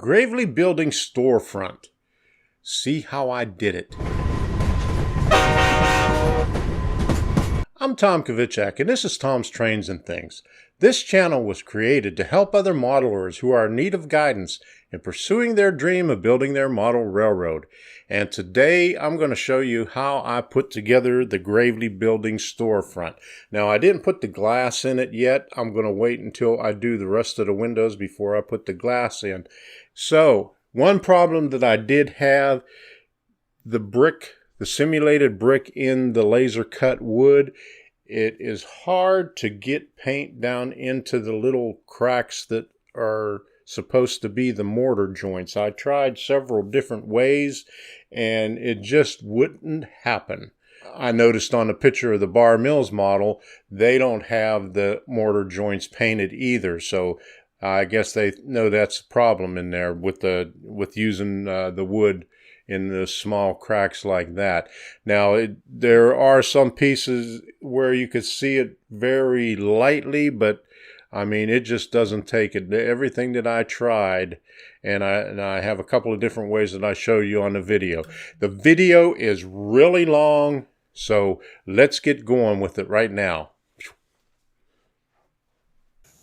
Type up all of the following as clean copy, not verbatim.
Gravely building storefront. See how I did it. I'm Tom Kovichak, and this is Tom's Trains and Things. This channel was created to help other modelers who are in need of guidance in pursuing their dream of building their model railroad. And today I'm going to show you how I put together the Gravely building storefront. Now, I didn't put the glass in it yet. I'm going to wait until I do the rest of the windows before I put the glass in. So, one problem that I did have, the brick, the simulated brick in the laser cut wood, it is hard to get paint down into the little cracks that are supposed to be the mortar joints. I tried several different ways and it just wouldn't happen. I noticed on the picture of the Bar Mills model, they don't have the mortar joints painted either. So I guess they know that's a problem in there with using the wood in the small cracks like that. Now, there are some pieces where you could see it very lightly, but I mean, it just doesn't take it. Everything that I tried, and I have a couple of different ways that I show you on the video. The video is really long, so let's get going with it right now.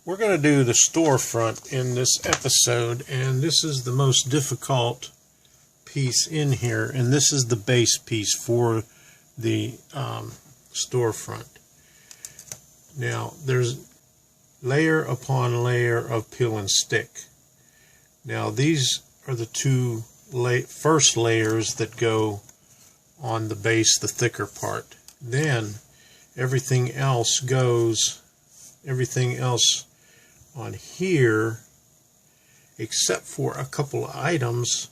We're going to do the storefront in this episode, and this is the most difficult piece in here, and this is the base piece for the storefront. Now, there's layer upon layer of peel and stick. Now, these are the two first layers that go on the base, the thicker part. Then everything else on here, except for a couple of items,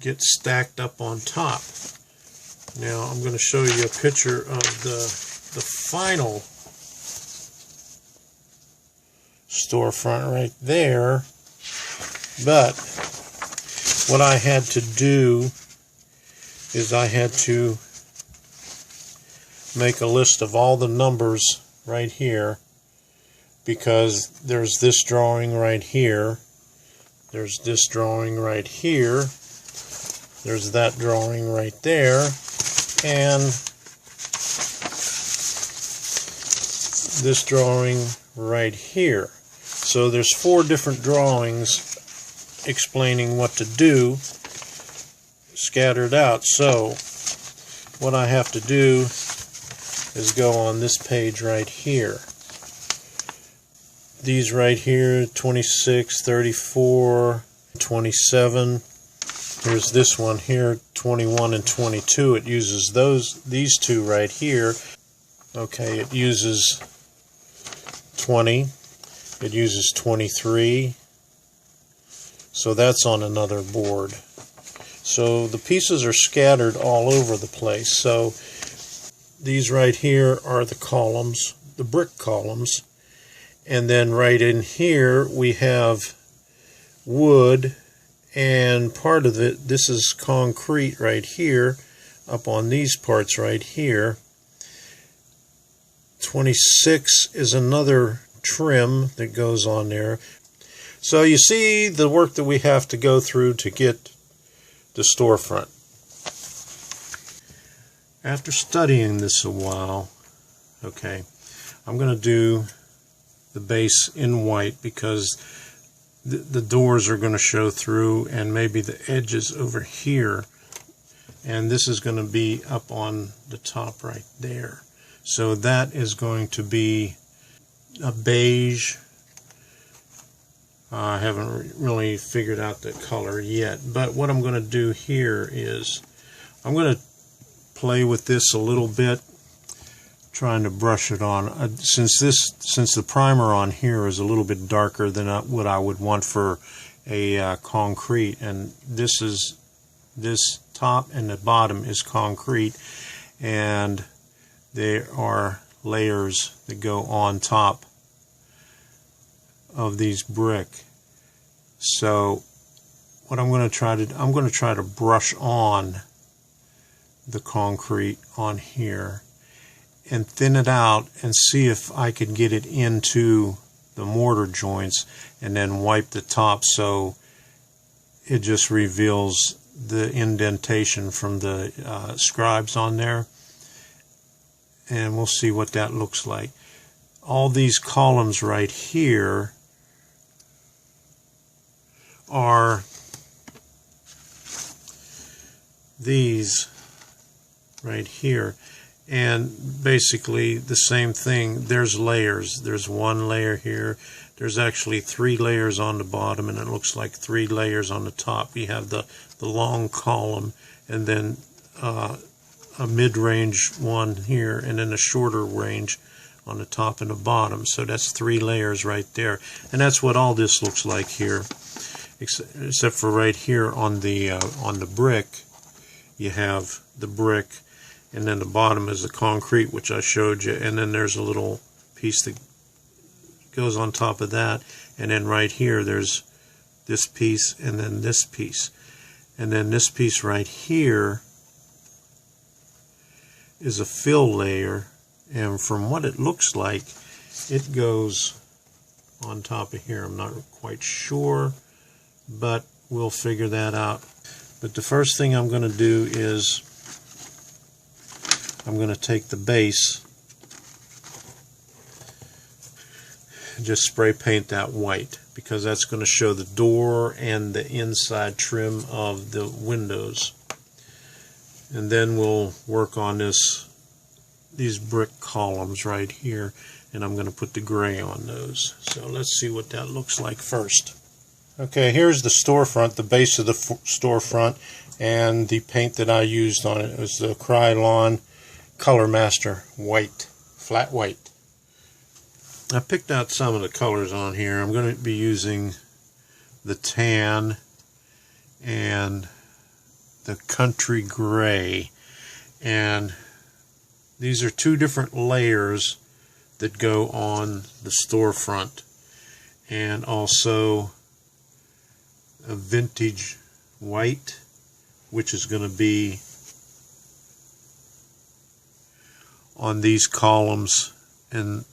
get stacked up on top. Now I'm going to show you a picture of the final storefront right there. But what I had to do is I had to make a list of all the numbers right here, because there's this drawing right here, there's this drawing right here, there's that drawing right there, and this drawing right here. So there's 4 different drawings explaining what to do scattered out. So what I have to do is go on this page right here. These right here, 26, 34, 27. Here's this one here, 21 and 22. It uses these two right here. Okay, it uses 20. It uses 23. So that's on another board. So the pieces are scattered all over the place. So these right here are the columns, the brick columns. And then right in here we have wood, and part of it, this is concrete right here, up on these parts right here. 26 is another trim that goes on there. So you see the work that we have to go through to get the storefront. After studying this a while, okay, I'm going to do the base in white because the doors are going to show through, and maybe the edges over here, and this is going to be up on the top right there. So that is going to be a beige. I haven't really figured out the color yet, but what I'm going to do here is I'm going to play with this a little bit, trying to brush it on. Since the primer on here is a little bit darker than what I would want for a concrete, and this top and the bottom is concrete, and there are layers that go on top of these brick. So what I'm going to try to brush on the concrete on here and thin it out and see if I can get it into the mortar joints, and then wipe the top so it just reveals the indentation from the scribes on there, and we'll see what that looks like. All these columns right here are these right here, and basically the same thing. There's layers. There's one layer here. There's actually 3 layers on the bottom, and it looks like 3 layers on the top. You have the long column, and then a mid-range one here, and then a shorter range on the top and the bottom. So that's 3 layers right there, and that's what all this looks like here, except for right here on the brick. You have the brick, and then the bottom is the concrete, which I showed you, and then there's a little piece that goes on top of that, and then right here there's this piece, and then this piece, and then this piece right here is a fill layer, and from what it looks like, it goes on top of here. I'm not quite sure, but we'll figure that out. But the first thing I'm going to do is I'm going to take the base, just spray paint that white, because that's going to show the door and the inside trim of the windows. And then we'll work on these brick columns right here, and I'm going to put the gray on those. So let's see what that looks like first. Okay, here's the storefront, the base of the storefront, and the paint that I used on it was the Krylon Color Master white, flat white. I picked out some of the colors on here. I'm going to be using the tan and the country gray, and these are 2 different layers that go on the storefront, and also a vintage white, which is going to be on these columns and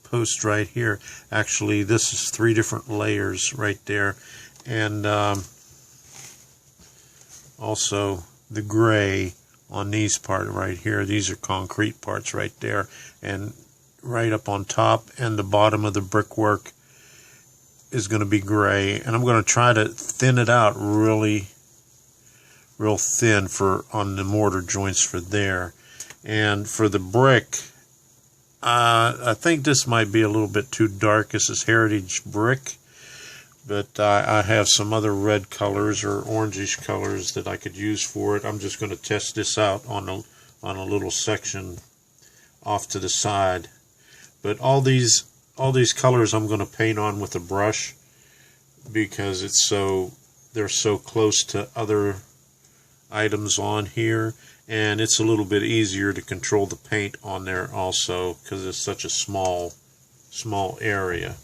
post right here. Actually, this is 3 different layers right there, and also the gray on these part right here. These are concrete parts right there, and right up on top and the bottom of the brickwork is going to be gray, and I'm going to try to thin it out real thin for on the mortar joints for there. And for the brick, I think this might be a little bit too dark. This is heritage brick, but I have some other red colors or orangish colors that I could use for it. I'm just going to test this out on a little section off to the side. But all these colors I'm going to paint on with a brush, because they're so close to other items on here, and it's a little bit easier to control the paint on there also, because it's such a small area.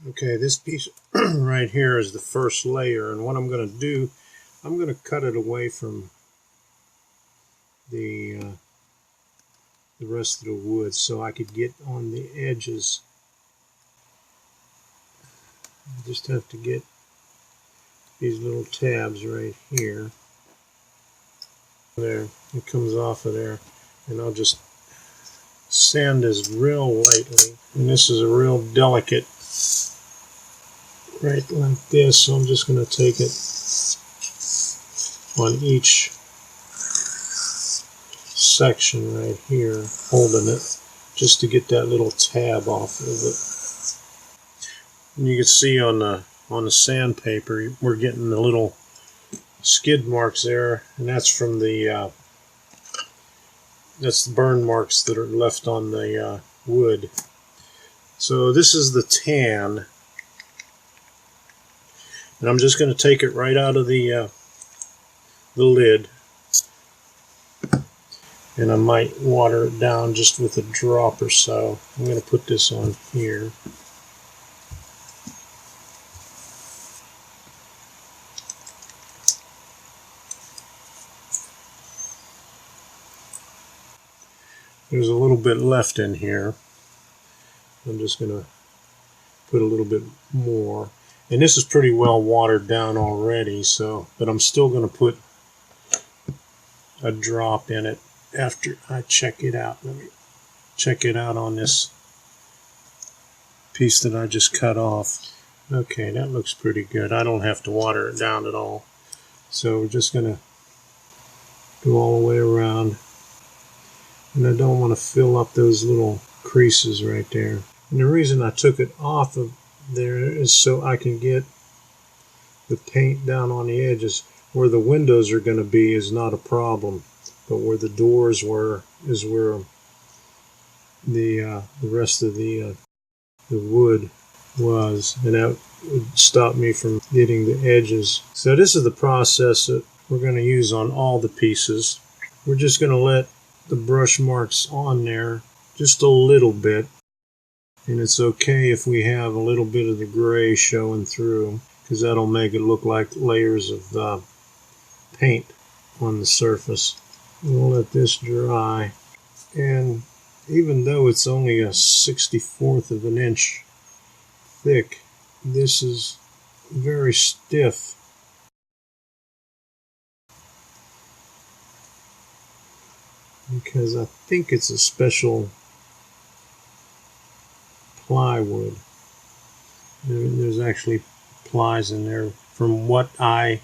Okay, this piece right here is the first layer, and what I'm going to do, I'm going to cut it away from the rest of the wood so I could get on the edges. I just have to get these little tabs right here. There, it comes off of there, and I'll just sand this real lightly. And this is a real delicate, right like this, so I'm just going to take it on each section right here, holding it, just to get that little tab off of it. And you can see on the sandpaper, we're getting the little skid marks there, and that's from that's the burn marks that are left on the wood. So this is the tan, and I'm just going to take it right out of the lid, and I might water it down just with a drop or so. I'm going to put this on here. There's a little bit left in here. I'm just going to put a little bit more. And this is pretty well watered down already, so, but I'm still going to put a drop in it after I check it out. Let me check it out on this piece that I just cut off. Okay, that looks pretty good. I don't have to water it down at all. So we're just going to go all the way around. And I don't want to fill up those little creases right there. And the reason I took it off of there is so I can get the paint down on the edges. Where the windows are going to be is not a problem, but where the doors were is where the rest of the wood was, and that would stop me from getting the edges. So this is the process that we're going to use on all the pieces. We're just going to let the brush marks on there just a little bit, and it's okay if we have a little bit of the gray showing through, because that'll make it look like layers of paint on the surface. We'll let this dry, and even though it's only a 1/64 of an inch thick, this is very stiff. Because I think it's a special plywood. There's actually plies in there from what I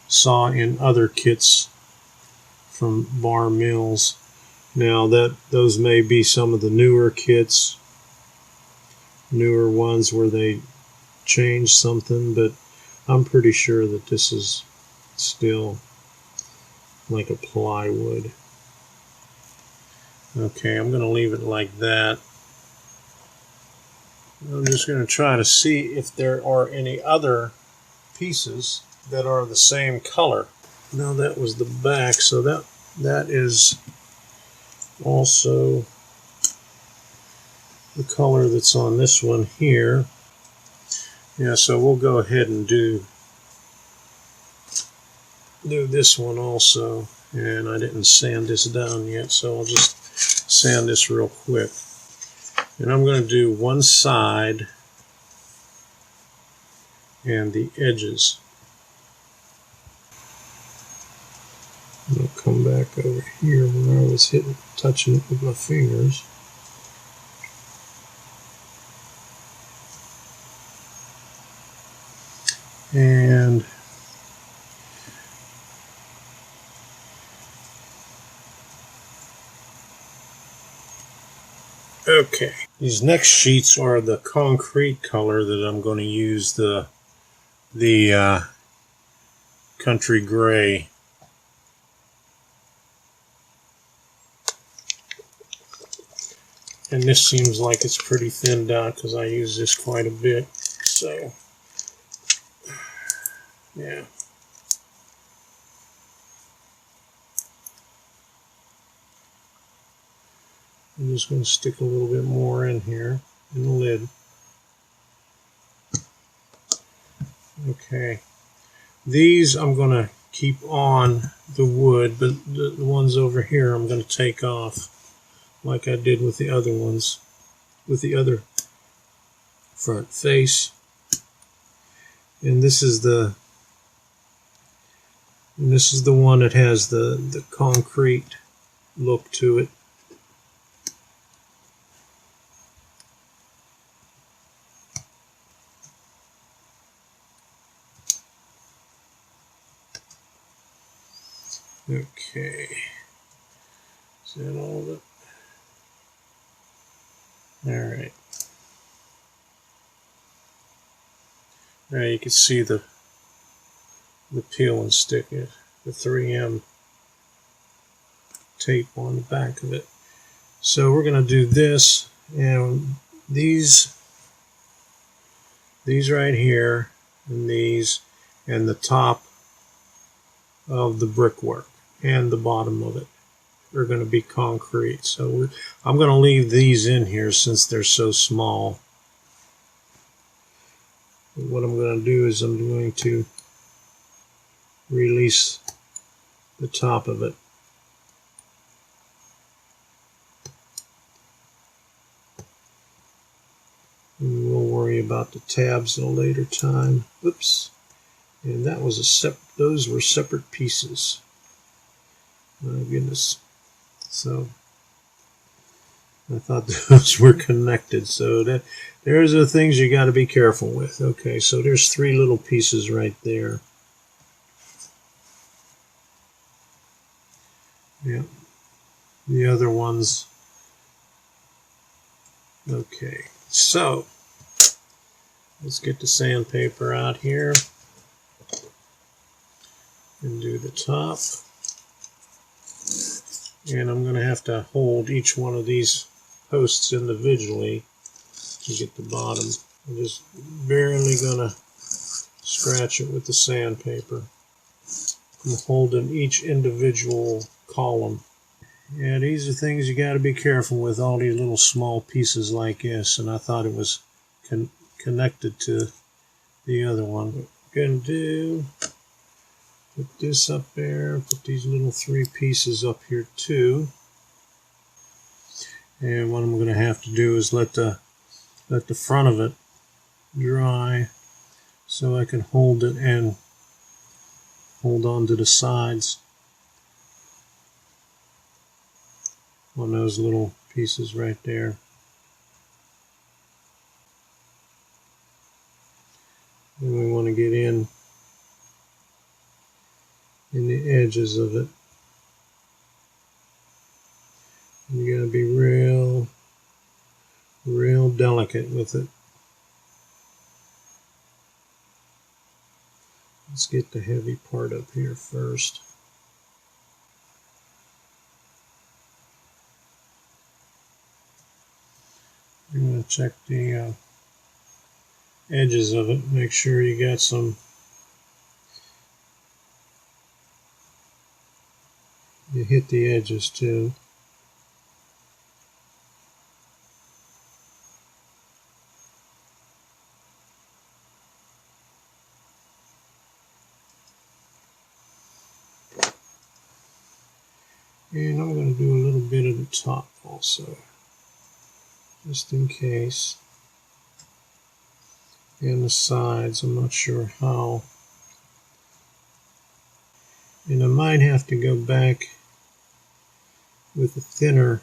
saw in other kits from Bar Mills. Now those may be some of the newer kits, newer ones where they changed something, but I'm pretty sure that this is still like a plywood. Okay, I'm going to leave it like that. I'm just going to try to see if there are any other pieces that are the same color. Now that was the back, so that is also the color that's on this one here. Yeah, so we'll go ahead and do this one also. And I didn't sand this down yet, so I'll just sand this real quick. And I'm going to do one side and the edges. And I'll come back over here where I was touching it with my fingers. And okay, these next sheets are the concrete color that I'm going to use, the country gray. And this seems like it's pretty thinned out because I use this quite a bit. So, yeah. I'm just going to stick a little bit more in here in the lid. Okay. These I'm going to keep on the wood, but the ones over here I'm going to take off like I did with the other ones, with the other front face. And this is the one that has the concrete look to it. Okay, is that all of it? Alright. Now you can see the peel and stick, the 3M tape on the back of it. So we're going to do this, and these right here, and these, and the top of the brickwork and the bottom of it are going to be concrete. So I'm going to leave these in here since they're so small. But what I'm going to do is I'm going to release the top of it. And we'll worry about the tabs at a later time. Oops. And that was those were separate pieces. My goodness. So I thought those were connected. So there's the things you got to be careful with. Okay, so there's 3 little pieces right there. Yeah. The other ones. Okay, so let's get the sandpaper out here and do the top. And I'm going to have to hold each one of these posts individually to get the bottom. I'm just barely going to scratch it with the sandpaper. I'm holding each individual column. Yeah, these are things you got to be careful with, all these little small pieces like this, and I thought it was connected to the other one. What we're going to do, put this up there, put these little 3 pieces up here too. And what I'm going to have to do is let the front of it dry so I can hold it and hold on to the sides on those little pieces right there. And we want to get in the edges of it. And you got to be real delicate with it. Let's get the heavy part up here first. You're going to check the edges of it, make sure you got some you hit the edges too. And I'm going to do a little bit of the top also, just in case. And the sides, I'm not sure how. And I might have to go back with a thinner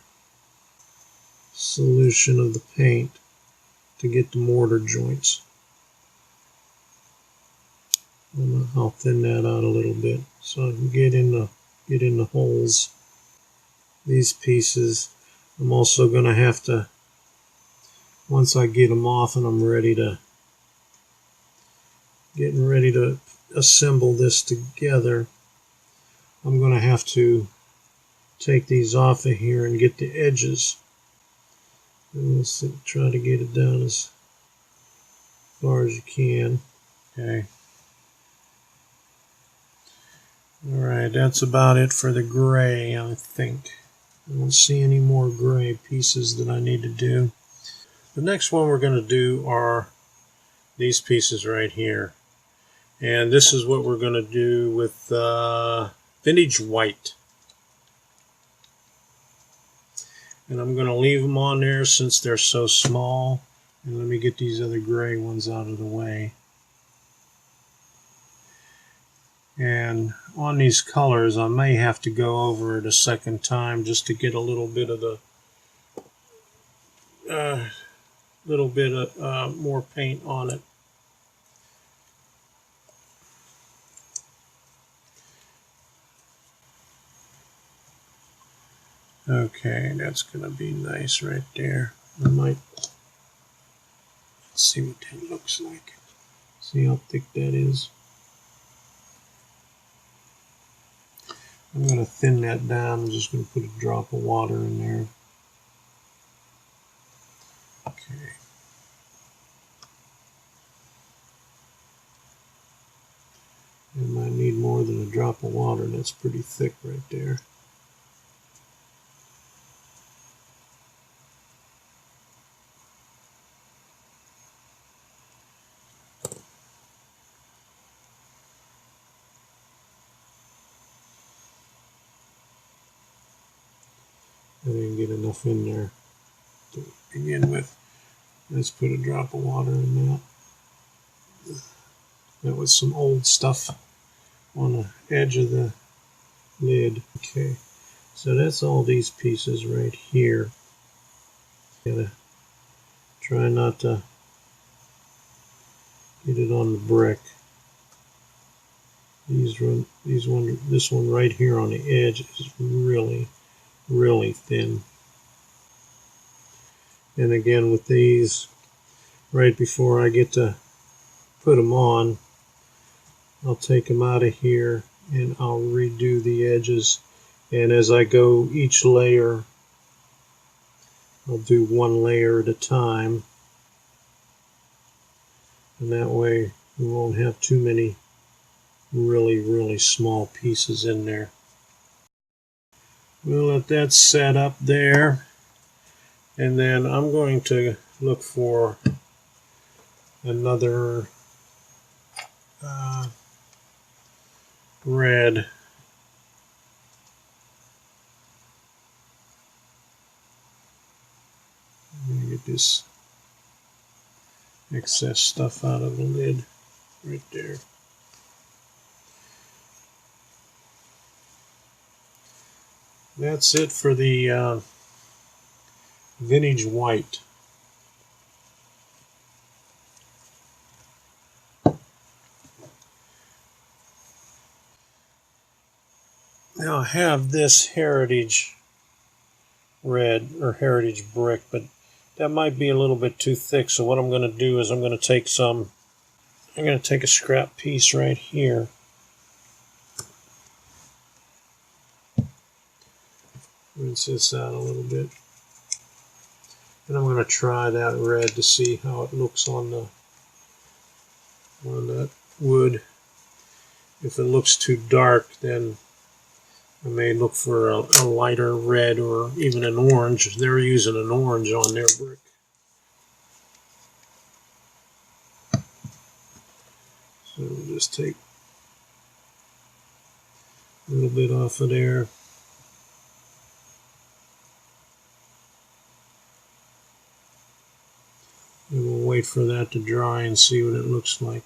solution of the paint to get the mortar joints. I'll thin that out a little bit so I can get in the holes. These pieces, I'm also going to have to, once I get them off and I'm getting ready to assemble this together, I'm going to have to take these off of here and get the edges. And let's try to get it down as far as you can. Okay. Alright, that's about it for the gray, I think. I don't see any more gray pieces that I need to do. The next one we're going to do are these pieces right here. And this is what we're going to do with vintage white. And I'm going to leave them on there since they're so small. And let me get these other gray ones out of the way. And on these colors, I may have to go over it a second time just to get a little bit of the more paint on it. Okay, that's going to be nice right there. I might see what that looks like. See how thick that is. I'm going to thin that down. I'm just going to put a drop of water in there. Okay. I might need more than a drop of water. That's pretty thick right there. I didn't get enough in there to begin with. Let's put a drop of water in that. That was some old stuff on the edge of the lid. Okay, so that's all these pieces right here. Gotta try not to get it on the brick. This one right here on the edge is really, really thin. And again with these, right before I get to put them on, I'll take them out of here and I'll redo the edges. And as I go each layer, I'll do one layer at a time. And that way we won't have too many really, really small pieces in there. We'll let that set up there. And then I'm going to look for another red. I'm going to get this excess stuff out of the lid right there. That's it for the vintage white. Now I have this heritage red or heritage brick, but that might be a little bit too thick. So what I'm going to do is I'm going to take a scrap piece right here. Rinse this out a little bit. And I'm going to try that red to see how it looks on that wood. If it looks too dark, then I may look for a lighter red or even an orange. They're using an orange on their brick. So we'll just take a little bit off of there. And we'll wait for that to dry and see what it looks like.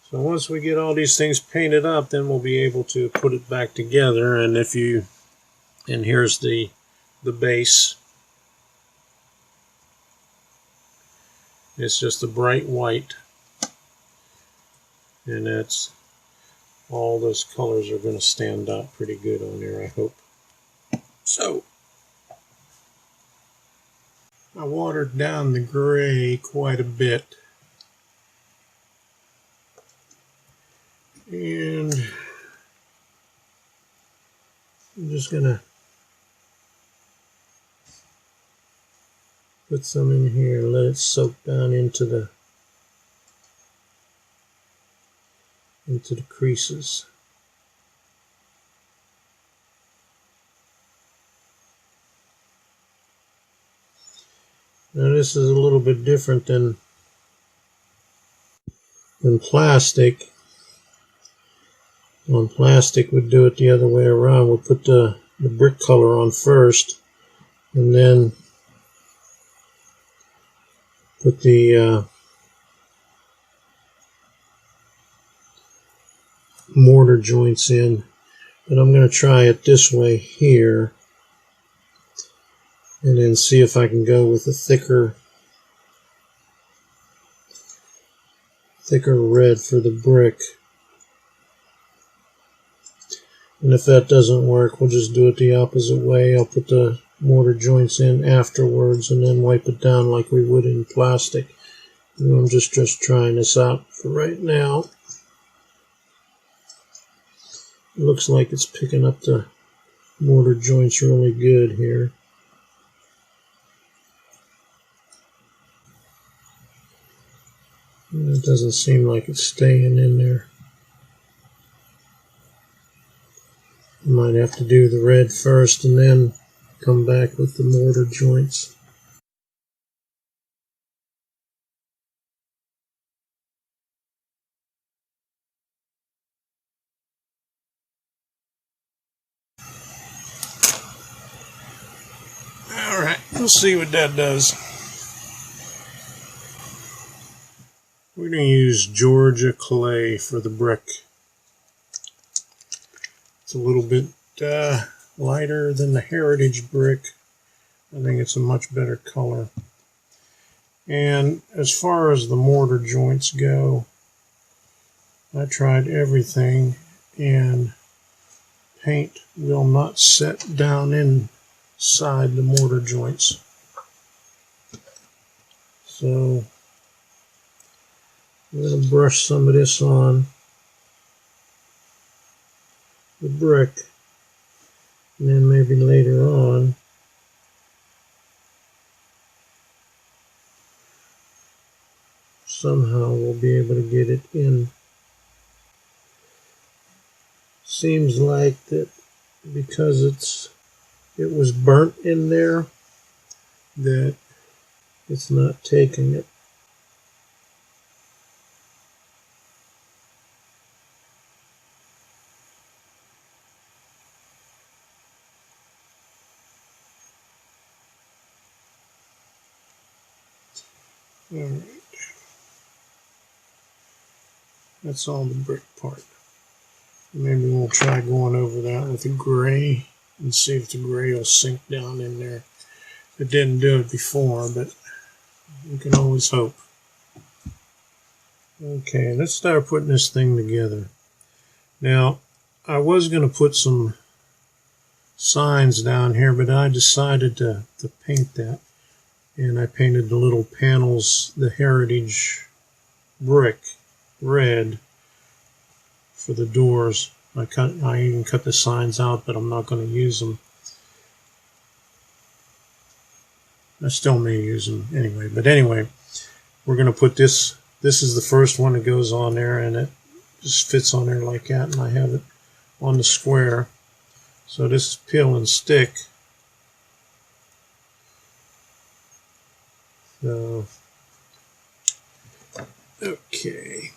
So once we get all these things painted up, then we'll be able to put it back together. And here's the base. It's just a bright white, and that's all those colors are going to stand out pretty good on there, I hope. So I watered down the gray quite a bit, and I'm just going to put some in here and let it soak down into the creases. Now this is a little bit different than plastic. On plastic we'd do it the other way around. We'll put the brick color on first and then put the mortar joints in, but I'm going to try it this way here and then see if I can go with a thicker red for the brick. And if that doesn't work, we'll just do it the opposite way. I'll put the mortar joints in afterwards and then wipe it down like we would in plastic. And I'm just trying this out for right now. It looks like it's picking up the mortar joints really good here. And it doesn't seem like it's staying in there. I might have to do the red first and then come back with the mortar joints. we'll see what that does. We're going to use Georgia clay for the brick. It's a little bit lighter than the heritage brick. I think it's a much better color. And as far as the mortar joints go, I tried everything, and paint will not set down inside the mortar joints. So I'm going to brush some of this on the brick, and then maybe later on somehow we'll be able to get it in. Seems like that because it was burnt in there, that it's not taking it. All right. That's all the brick part. Maybe we'll try going over that with a gray and see if the gray will sink down in there. It didn't do it before, but we can always hope. Okay, let's start putting this thing together. Now, I was going to put some signs down here, but I decided to paint that. And I painted the little panels, the heritage brick, red for the doors. I even cut the signs out, but I'm not going to use them. I still may use them anyway. But anyway, we're going to put this. This is the first one that goes on there, and it just fits on there like that. And I have it on the square. So this is peel and stick. So, okay.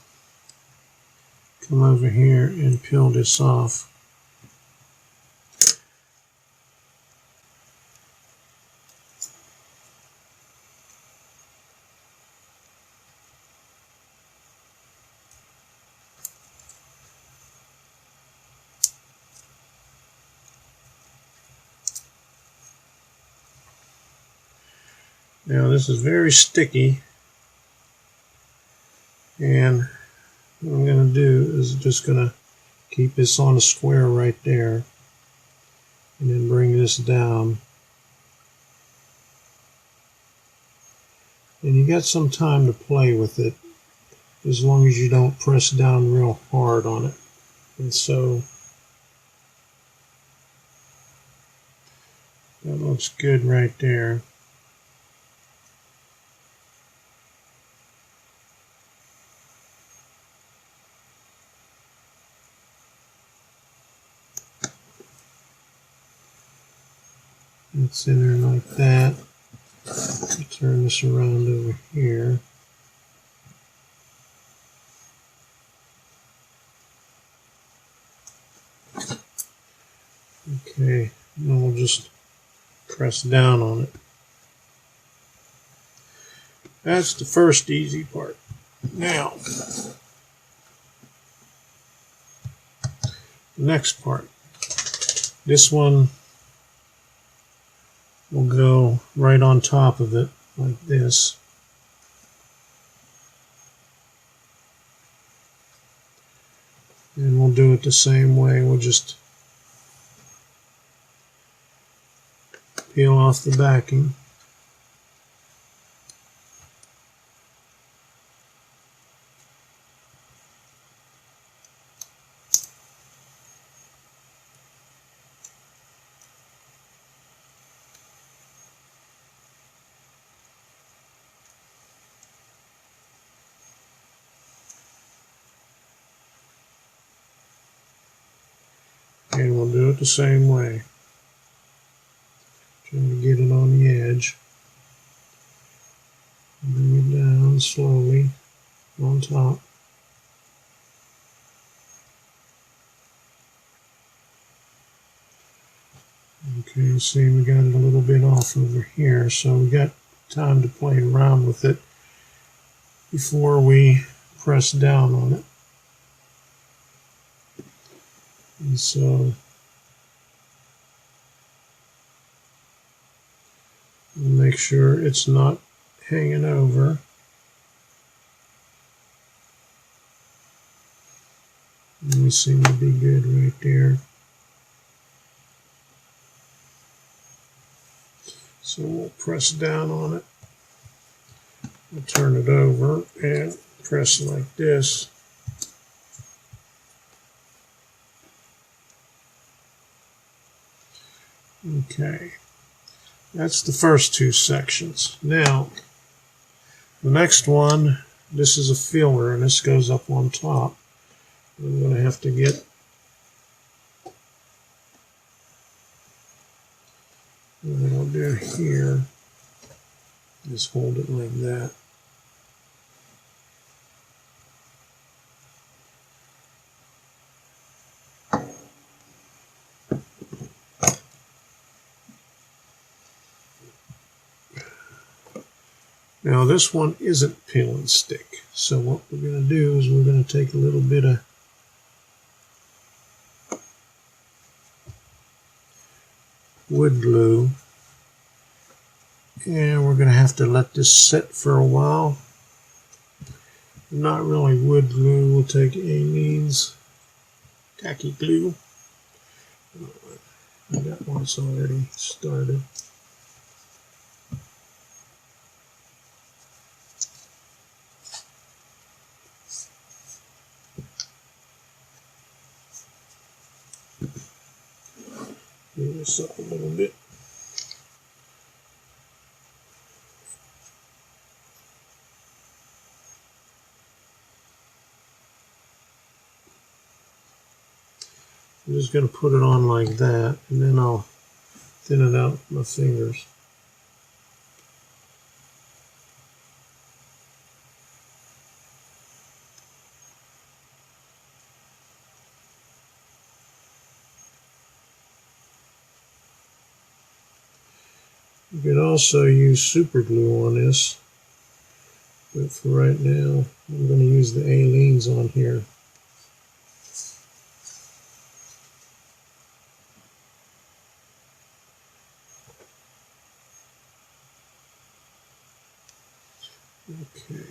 Come over here and peel this off. Now this is very sticky, and what I'm going to do is just going to keep this on a square right there, and then bring this down. And you got some time to play with it, as long as you don't press down real hard on it. And so that looks good right there. It's in there like that. Turn this around over here. Okay, and we'll just press down on it. That's the first easy part. Now, the next part. This one will go right on top of it like this. And we'll do it the same way. We'll just peel off the backing. And we'll do it the same way. Trying to get it on the edge. Bring it down slowly on top. Okay, see, we got it a little bit off over here, so we got time to play around with it before we press down on it. And so we'll make sure it's not hanging over. And we seem to be good right there. So we'll press down on it. We'll turn it over and press like this. Okay, that's the first two sections. Now, the next one, this is a filler and this goes up on top. I'm going to have to get what I'll do here is hold it like that. Now this one isn't peel and stick, so what we're going to do is we're going to take a little bit of wood glue and we're going to have to let this sit for a while. Not really wood glue, we'll take amines, tacky glue. That one's already started. Move this up a little bit. I'm just going to put it on like that, and then I'll thin it out with my fingers. You could also use super glue on this, but for right now, I'm going to use the alines on here. Okay.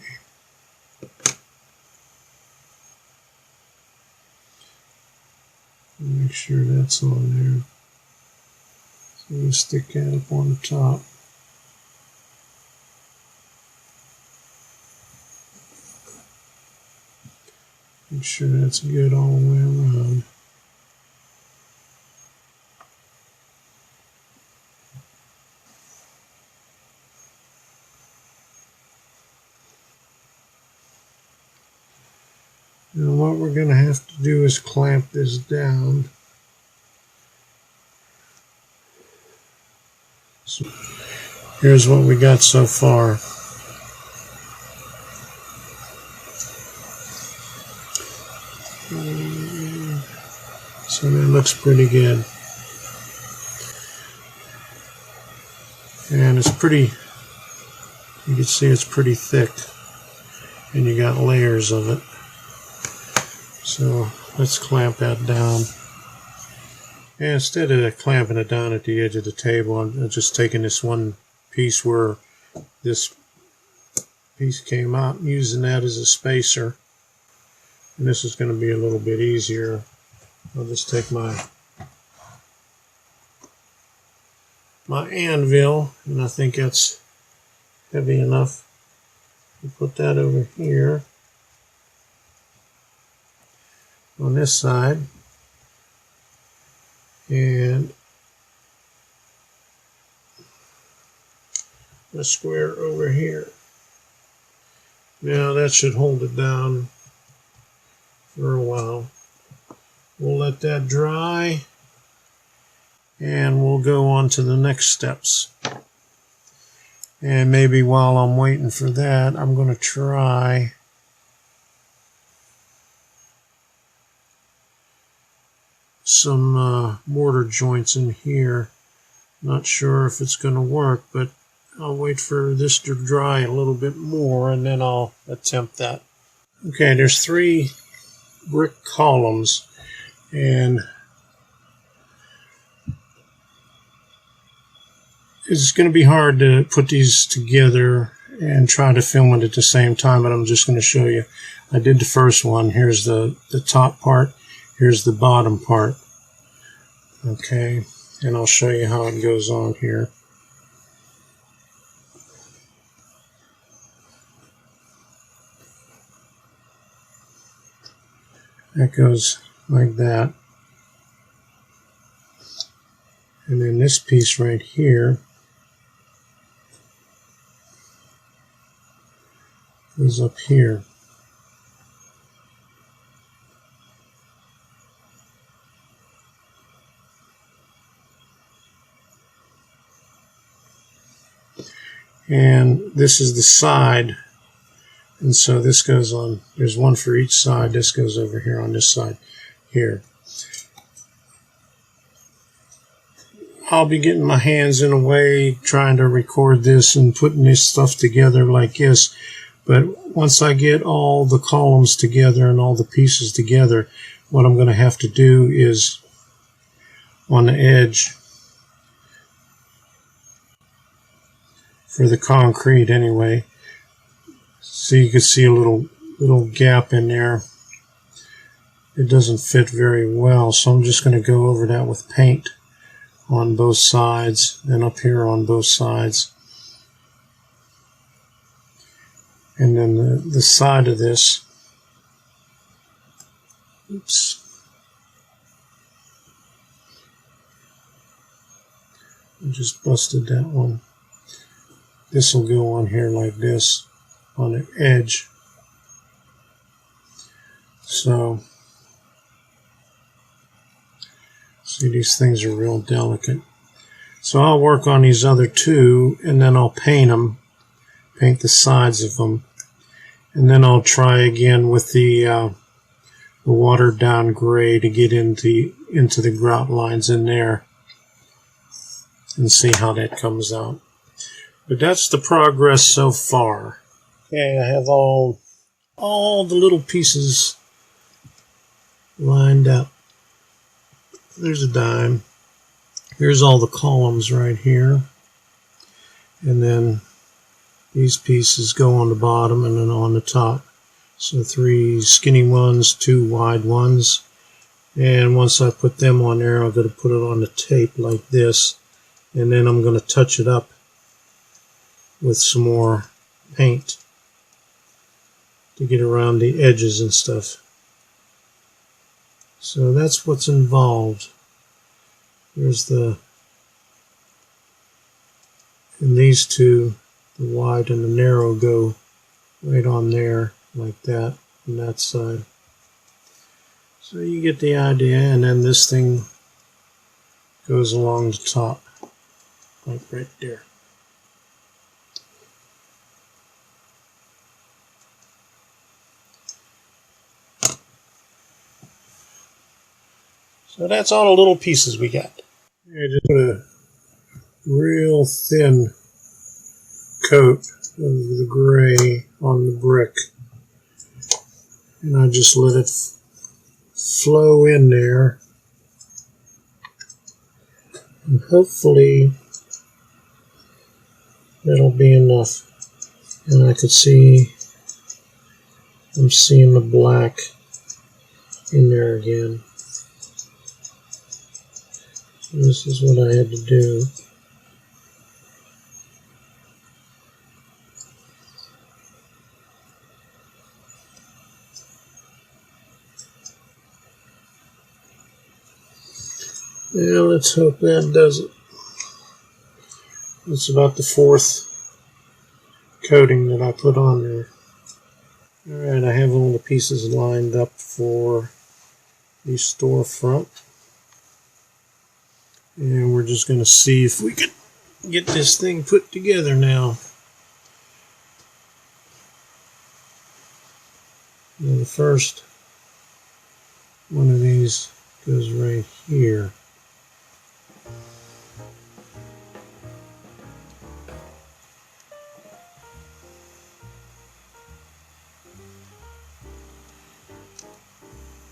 Make sure that's on there. So we'll stick that up on the top. Make sure that's good all the way around. Now what we're going to have to do is clamp this down. So here's what we got so far. So that looks pretty good. And it's pretty, you can see it's pretty thick. And you got layers of it. So let's clamp that down. And instead of clamping it down at the edge of the table, I'm just taking this one piece where this piece came out and using that as a spacer. And this is going to be a little bit easier. I'll just take my anvil, and I think that's heavy enough. We'll put that over here on this side, and a square over here. Now that should hold it down for a while. We'll let that dry and we'll go on to the next steps. And maybe while I'm waiting for that, I'm going to try some mortar joints in here Not sure if it's going to work, but I'll wait for this to dry a little bit more and then I'll attempt that. Okay, there's 3 brick columns, and it's going to be hard to put these together and try to film it at the same time, but I'm just going to show you. I did the first one. Here's the top part. Here's the bottom part. Okay, and I'll show you how it goes on here. That goes like that. And then this piece right here is up here. And this is the side. And so this goes on, there's one for each side. This goes over here on this side here. I'll be getting my hands in a way trying to record this and putting this stuff together like this. But once I get all the columns together and all the pieces together, what I'm going to have to do is on the edge for the concrete anyway. So you can see a little gap in there. It doesn't fit very well, so I'm just going to go over that with paint on both sides and up here on both sides. And then the side of this, oops, I just busted that one. This will go on here like this on the edge. So, see, these things are real delicate. So I'll work on these other 2 and then I'll paint them, paint the sides of them. And then I'll try again with the watered down gray to get into the grout lines in there and see how that comes out. But that's the progress so far. Okay, I have all the little pieces lined up. There's a dime. Here's all the columns right here. And then these pieces go on the bottom and then on the top. So 3 skinny ones, 2 wide ones. And once I put them on there, I'm going to put it on the tape like this. And then I'm going to touch it up with some more paint to get around the edges and stuff. So that's what's involved. There's and these 2, the wide and the narrow, go right on there like that on that side. So you get the idea, and then this thing goes along the top like right there. So that's all the little pieces we got. I just put a real thin coat of the gray on the brick. And I just let it flow in there. And hopefully that'll be enough. And I could see, I'm seeing the black in there again. This is what I had to do. Now let's hope that does it. It's about the 4th coating that I put on there. Alright, I have all the pieces lined up for the storefront. And we're just going to see if we can get this thing put together now. Now the first one of these goes right here.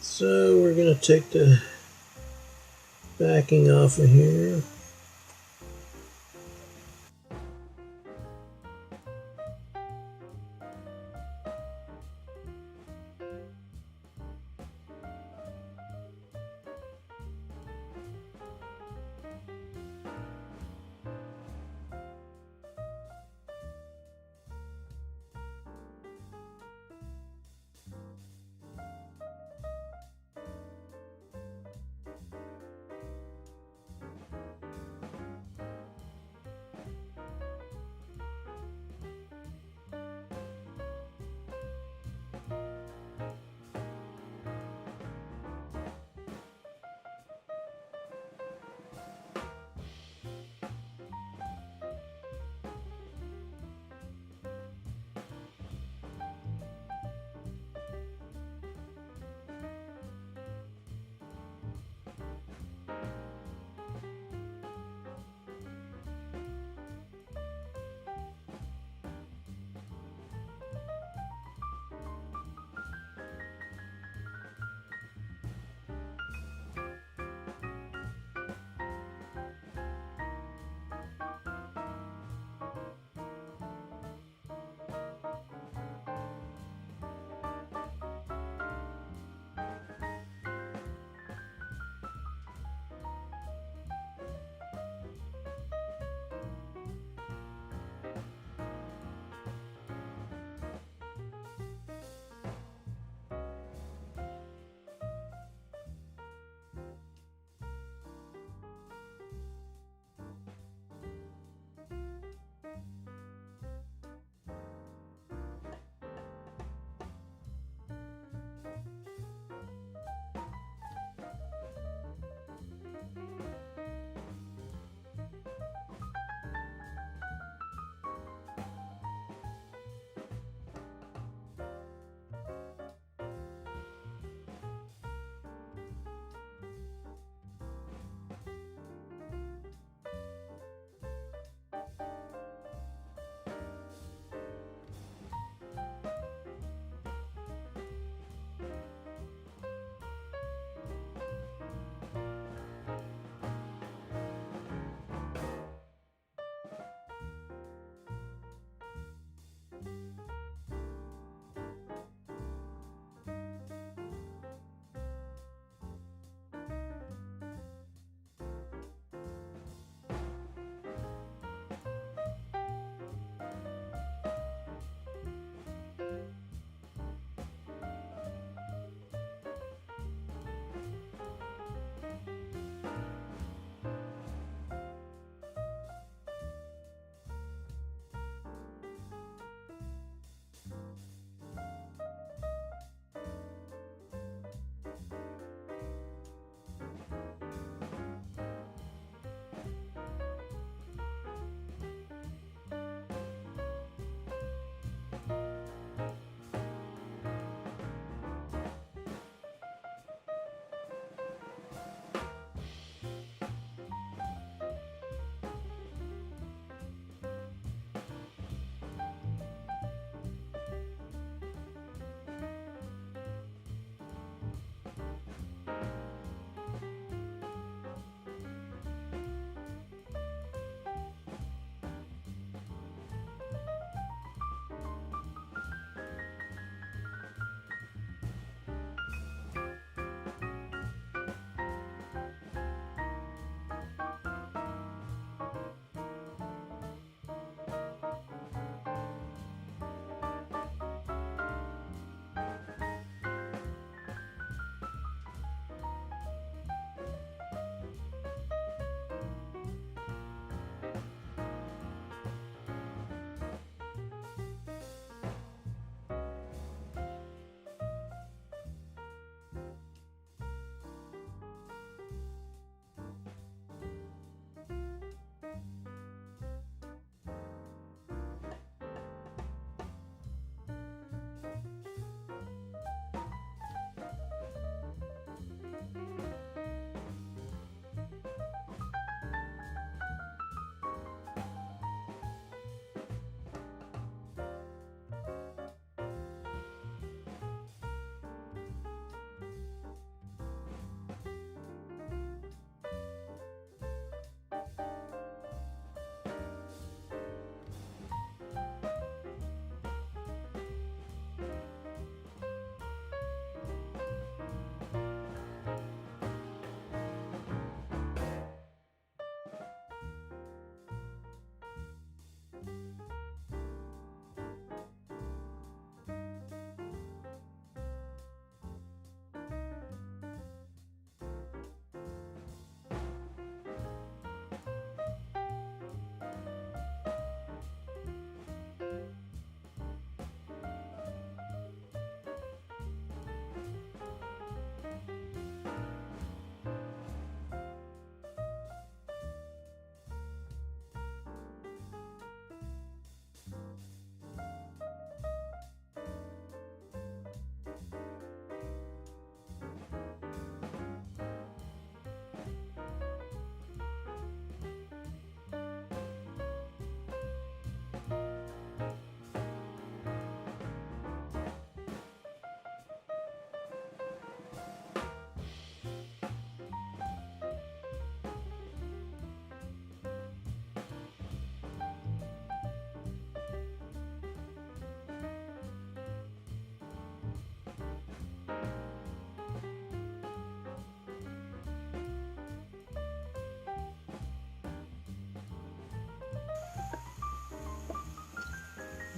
So we're going to take the backing off of here.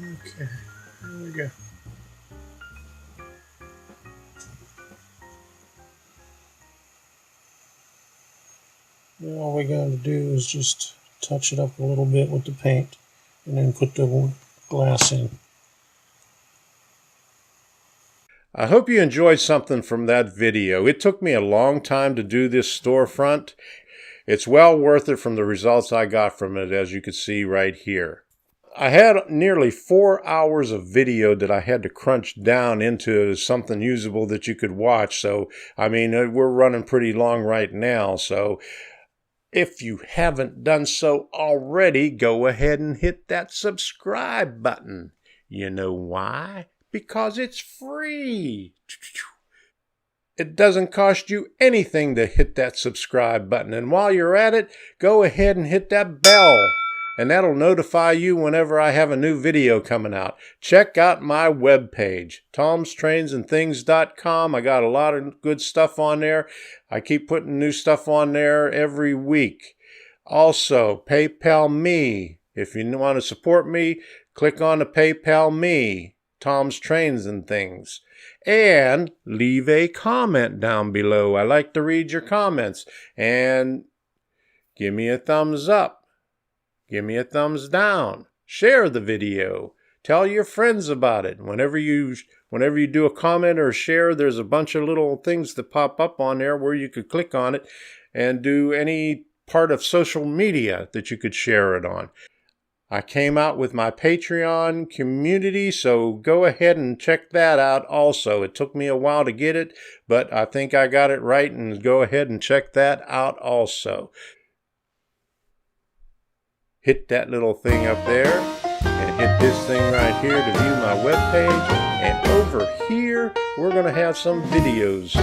Okay, there we go. Now all we're going to do is just touch it up a little bit with the paint and then put the glass in. I hope you enjoyed something from that video. It took me a long time to do this storefront. It's well worth it from the results I got from it, as you can see right here. I had nearly 4 hours of video that I had to crunch down into something usable that you could watch. So, I mean, we're running pretty long right now. So, if you haven't done so already, go ahead and hit that subscribe button. You know why? Because it's free. It doesn't cost you anything to hit that subscribe button. And while you're at it, go ahead and hit that bell. And that'll notify you whenever I have a new video coming out. Check out my webpage, tomstrainsandthings.com. I got a lot of good stuff on there. I keep putting new stuff on there every week. Also, PayPal me. If you want to support me, click on the PayPal me, Tom's Trains and Things. And leave a comment down below. I like to read your comments. And give me a thumbs up. Give me a thumbs down. Share the video. Tell your friends about it. Whenever you do a comment or share, there's a bunch of little things that pop up on there where you could click on it and do any part of social media that you could share it on. I came out with my Patreon community, so go ahead and check that out also. It took me a while to get it, but I think I got it right, and go ahead and check that out also. Hit that little thing up there and hit this thing right here to view my webpage. And over here, we're going to have some videos. So